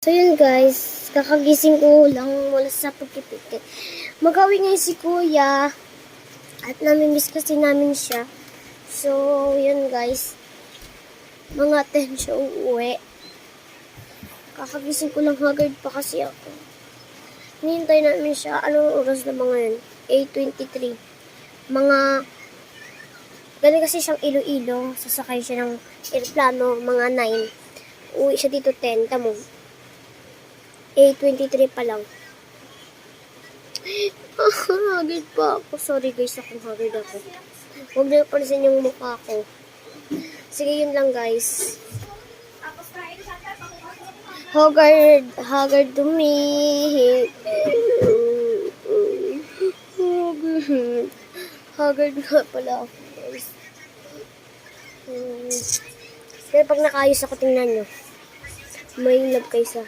So yun guys, kakagising ko lang mula sa pagkipikit. Mag-uwi ngayon si kuya at namimiss kasi namin siya. So yun guys, mga 10 siya uuwi. Kakagising ko lang, haggard pa kasi ako. Hinihintay namin siya. Anong oras na mga yun? 8:23. Galing kasi siyang Iloilo. Sasakay siya ng aeroplano, mga 9. Uwi siya dito 10. Tamo. 8:23 pa lang. Haggard pa ako. Sorry guys, akong haggard ako. Huwag niyo pansin yung mukha ko. Sige, yun lang guys. Haggard to me. Haggard nga pala ako guys. Pero pag nakaayos ako, tingnan nyo. May love kayo sa